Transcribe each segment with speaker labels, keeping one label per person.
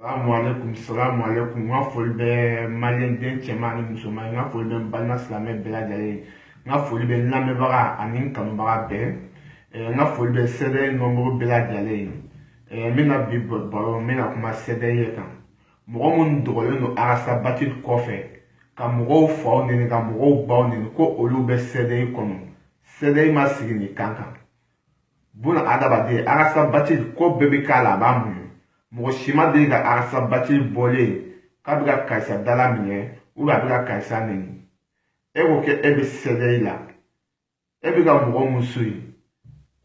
Speaker 1: Salamu alaikum. Nga foli bɛ maliyɛn den cɛman ani musoman ye. Nga foli bɛ n balima silamɛ bɛɛ lajɛlen ye. Nga foli bɛ n lamɛnbaga ani n kanubaga bɛɛ. Nga foli bɛ sɛbɛn nɔnburu bɛɛ lajɛlen ye. N bɛna bi baro n bɛna kuma sɛbɛn ye kan. Mɔgɔ minnu dogolen don arasabati kɔfɛ ka mɔgɔw faw neni ka mɔgɔw baw neni ko olu bɛ sɛbɛn kɔnɔ. Sɛbɛn ma sigi nin kan kan. Buna adamaden arasabati ko bɛɛ bɛ k'a la a b'a muɲu. Mɔgɔ si ma deli ka arasabati bɔlen k'a bɛ ka karisa dala minɛ a bɛ ka karisa neni. E ko kɛ e bɛ sɛbɛn la. E bɛ ka mɔgɔ mun so ye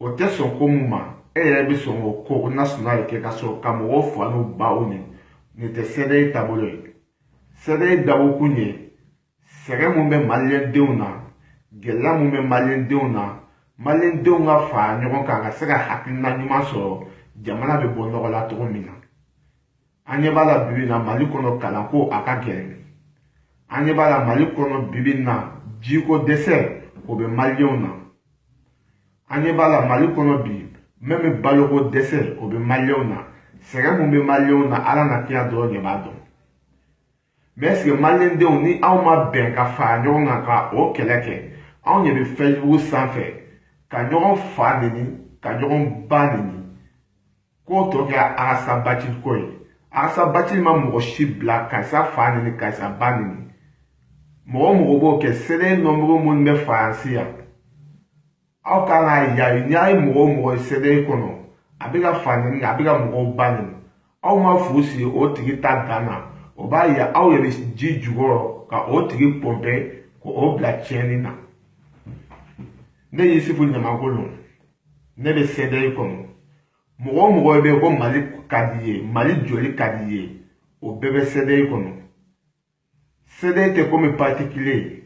Speaker 1: o tɛ sɔn ko mun ma e yɛrɛ bɛ sɔn o ko nasɔnna de kɛ ka sɔrɔ ka mɔgɔw fa n'u baw neni. Nin tɛ sɛbɛn taabolo ye. Sɛbɛn dabɔkun ye sɛgɛn mun bɛ maliyɛndenw na gɛlɛya mun bɛ maliyɛndenw na maliyɛndenw ka fara ɲɔgɔn kan ka se ka hakilina ɲuman sɔrɔ jamana bɛ bɔ nɔgɔ la cogo min na. An ɲɛ b'a la bibi in na Mali kɔnɔ kalanko a ka gɛlɛn. An ɲɛ b'a la Mali kɔnɔ bibi in na jiko dɛsɛ o bɛ maliyɛnw na. An ɲɛ b'a la Mali kɔnɔ bi même baloko dɛsɛ o bɛ maliyɛnw na. Sɛgɛn mun bɛ maliyɛnw na Ala na kira dɔrɔn de b'a dɔn. Mais est-ce que maliyɛndenw ni aw ma bɛn ka fara ɲɔgɔn kan ka o kɛlɛ kɛ anw ɲɛ bɛ Facebook sanfɛ ka ɲɔgɔn fa neni ka ɲɔgɔn ba neni k'o tɔ kɛra arasabati ko ye. Arasabati ma mɔgɔ si bila karisa fa neni karisa ba neni. Mɔgɔ mɔgɔ b'o kɛ sɛbɛn nɔnburu minnu bɛ Faransi yan. Aw kan k'a yaabi n'i y'a ye mɔgɔ mɔgɔ ye sɛbɛn kɔnɔ a bɛ ka fa neni a bɛ ka mɔgɔw ba neni. Aw ma fu sigi o tigi ta dan na o b'a yira aw yɛrɛ ji jukɔrɔ ka o tigi pɔnpɛ k'o bila tiɲɛni na. Ne Yusufu Ɲamankolon ne bɛ sɛbɛn kɔnɔ. Mɔgɔ mɔgɔ bɛ ko Mali ka di ye Mali joli ka di ye o bɛɛ bɛ sɛbɛn kɔnɔ. Sɛbɛn tɛ komi particulier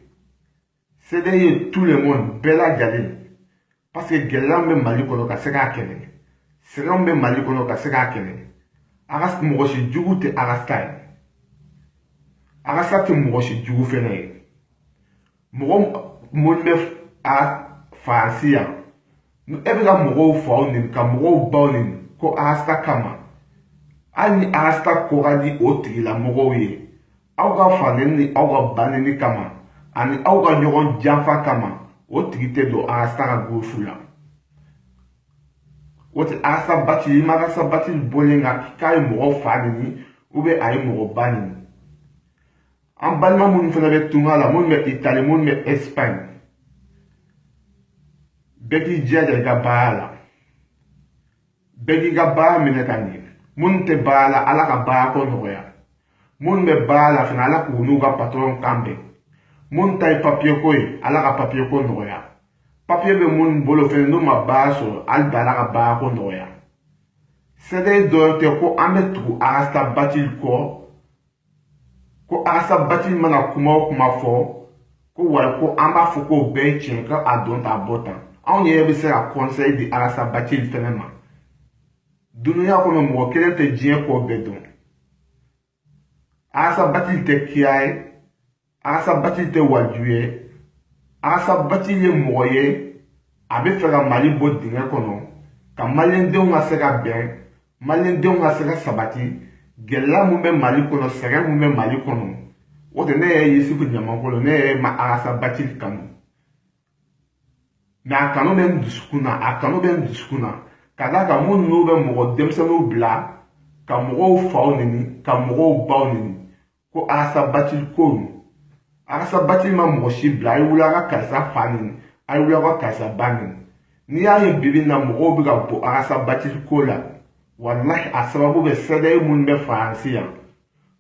Speaker 1: sɛbɛn ye tout le monde bɛɛ lajɛlen parce que gɛlɛya bɛ Mali kɔnɔ ka se k'a kɛlɛ sɛgɛnw bɛ Mali kɔnɔ ka se k'a kɛlɛ. Mɔgɔ si jugu tɛ arasa ye. Arasa tɛ mɔgɔ si jugu fɛnɛ ye. Mɔgɔ minnu bɛ Faransi yan e bɛ ka mɔgɔw faw neni ka mɔgɔw baw neni ko arasa kama hali ni arasa ko ka di o tigilamɔgɔw ye aw ka fa neni ni aw ka ba neni kama ani aw ka ɲɔgɔn janfa kama o tigi tɛ don arasa ka gurufu la. O tɛ arasabati i ma arasabati bɔlen kan k'a ye mɔgɔ fa neni a ye mɔgɔ ba neni. An balima minnu fana bɛ tunga la minnu bɛ Itali minnu bɛ Espagne bɛɛ k'i jilaja i ka baara la. Bɛɛ k'i ka baara minɛ ka ɲɛ. Minnu tɛ baara la Ala ka baara ko nɔgɔya. Minnu bɛ baara la fana Ala k'u n'u ka patron kan bɛn. Minnu ta ye papier ko ye Ala ka papier ko nɔgɔya. Papier bɛ minnu bolo fana n'u ma baara sɔrɔ hali bi Ala ka baara ko nɔgɔya. Sɛbɛn dɔrɔn tɛ ko an bɛ tugu arasabati kɔ ko arasabati mana kuma o kuma fɔ ko wala ko an b'a fɔ k'o bɛɛ ye tiɲɛ ko a dɔn t'a bɔ tan. Anw yɛrɛ bɛ se ka conseil di arasabati fɛnɛ ma. Dunuya kɔnɔ mɔgɔ kelen tɛ diɲɛ ko bɛɛ dɔn. Arasabati tɛ kiya ye. Arasabati tɛ waju ye. Arasabati ye mɔgɔ ye a bɛ fɛ ka Mali bɔ dingɛ kɔnɔ ka maliyɛndenw ka se ka bɛn maliyɛndenw ka se ka sabati. Gɛlɛya mun bɛ Mali kɔnɔ sɛgɛn mun bɛ Mali kɔnɔ o tɛ ne yɛrɛ Yusufu Ɲamankolon ne yɛrɛ ma arasabati kanu. Mais a kanu bɛ n dusukun na a kanu bɛ n dusukun na ka d'a kan mun n'u bɛ mɔgɔ denmisɛnninw bila ka mɔgɔw faw neni ka mɔgɔw baw neni ko arasabati ko arasabati ma mɔgɔ si bila a ye wuli a ka karisa fa neni a ye wuli a ka karisa ba neni. N'i y'a ye bibi in na mɔgɔw bɛ ka bɔ arasabati ko la walahi a sababu bɛ sɛbɛn minnu bɛ Faransi yan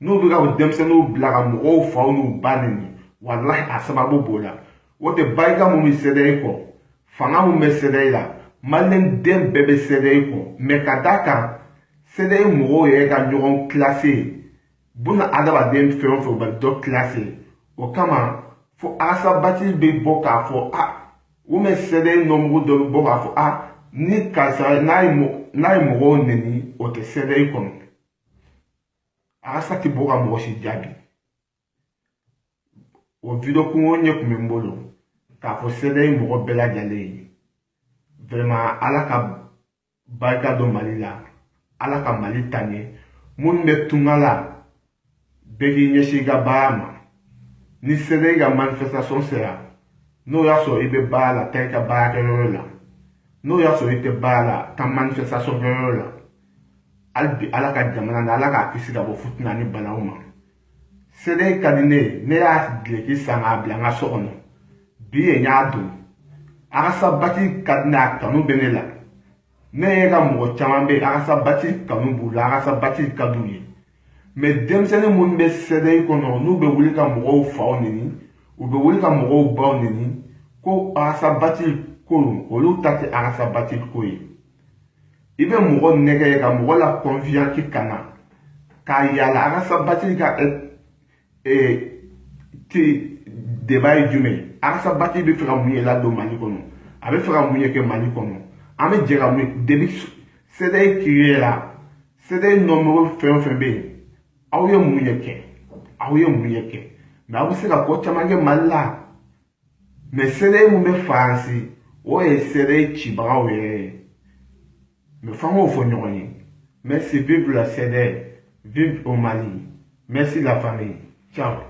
Speaker 1: n'u bɛ ka denmisɛnninw bila ka mɔgɔw faw n'u ba neni walahi a sababu b'o la. O tɛ barika mun bɛ sɛbɛn kɔ fanga mun bɛ sɛbɛn la maliyɛnden bɛɛ bɛ sɛbɛn kɔ mais ka d'a kan sɛbɛn mɔgɔw yɛrɛ ka ɲɔgɔn classé buna adamaden fɛn o fɛn u bɛ dɔ classé o kama fo arasabati bɛ bɔ k'a fɔ u bɛ sɛbɛn nɔnburu dɔ bɛ bɔ k'a fɔ ni karisa n'a ye mɔgɔw neni o tɛ sɛbɛn kɔnɔ. Arasa tɛ bɔ ka mɔgɔ si jaabi. O video kungo ɲɛ tun bɛ n bolo k'a fɔ sɛbɛn mɔgɔ bɛɛ lajɛlen ye. Vraiment Ala ka barika don Mali la Ala ka Mali taɲɛ mun be tungala begi nyeshiga bama ni sedega manifestation sera no ya so ibe bala teka bala no ya so ite bala ta manifestation la albi alaka jamana na alaka kisida bo futna ni balauma sede kadine ne ya gleki sanga blanga sokono biye nyado aka sabati kadna kanu benela ne ga mo chamambe aka sabati kanu bula aka sabati kaduye me demsene mun be sede kono nu be wuli ka mo fa nini u be wuli ka mo ba nini ko aka sabati ko olu tati aka sabati ko yi ibe mo nege ka mo la confiance ki kana ka yala aka sabati ka ti débat jume aka sabati be fera munye la do mali kono abe fera munye ke mali kono ame jera mu debi sede kirela sede nomero fe awye munye ke mais abu se ka ko chamange malla mais sede mu be fansi o e sede chibaga we mais fango fo nyoni merci vive la sede vive au Mali merci la famille ciao.